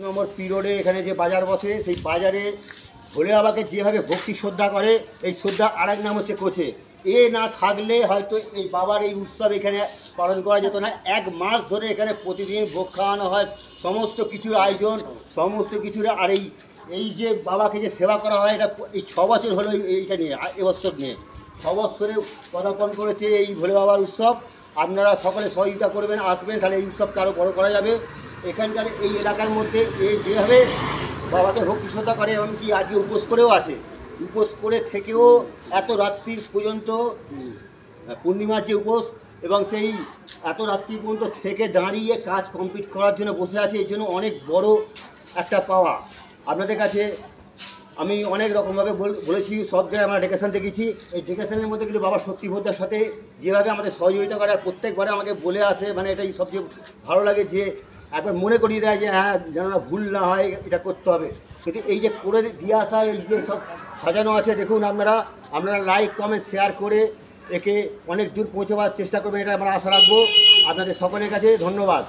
নম্বর P রোডে এখানে যে বাজার বসে, সেই বাজারে ভোলে বাবাকে যেভাবে ভক্তি শ্রদ্ধা করে, এই শ্রদ্ধা আরেক নাম হচ্ছে কোচে। এ না থাকলে হয়তো এই বাবার এই উৎসব এখানে পালন করা যেত না। 1 মাস ধরে এখানে প্রতিদিন ভোগ খাওয়ানো হয়, সমস্ত কিছুর আয়োজন, সমস্ত কিছুর। আর এই যে বাবাকে যে সেবা করা হয়, এটা এই 6 বছর হলো এইটা নিয়ে, এবছর নিয়ে 6 বছরে পদার্পণ করেছে এই ভোলে বাবার উৎসব। আপনারা সকলে সহযোগিতা করবেন, আসবেন, তাহলে এই উৎসবকে আরও বড়ো করা যাবে। এখানকার এই এলাকার মধ্যে এই যেভাবে বাবাকে ভক্তি শ্রদ্ধা করে, এমনকি আজকে উপোস করেও আছে, উপোস করে থেকেও এত রাত্রি পর্যন্ত, পূর্ণিমার যে উপোস, এবং সেই এত রাত্রি পর্যন্ত থেকে দাঁড়িয়ে কাজ কমপ্লিট করার জন্য বসে আছে। এই জন্য অনেক বড় একটা পাওয়া আপনাদের কাছে। আমি অনেক রকমভাবে বলেছি, সব জায়গায় আমরা ডেকেশন দেখেছি। এই ডেকেশনের মধ্যে কিন্তু বাবা শক্তি বোধার সাথে যেভাবে আমাদের সহযোগিতা করে, আর প্রত্যেকবারে আমাকে বলে আসে, মানে এটাই সবচেয়ে ভালো লাগে যে একবার মনে করিয়ে দেয় যে হ্যাঁ, যেন না ভুল না হয়, এটা করতে হবে। কিন্তু এই যে করে দিয়ে আসা, এই যে সব সাজানো আছে, দেখুন আপনারা লাইক কমেন্ট শেয়ার করে একে অনেক দূর পৌঁছাবার চেষ্টা করবেন, এটা আমরা আশা রাখবো। আপনাদের সকলের কাছে ধন্যবাদ।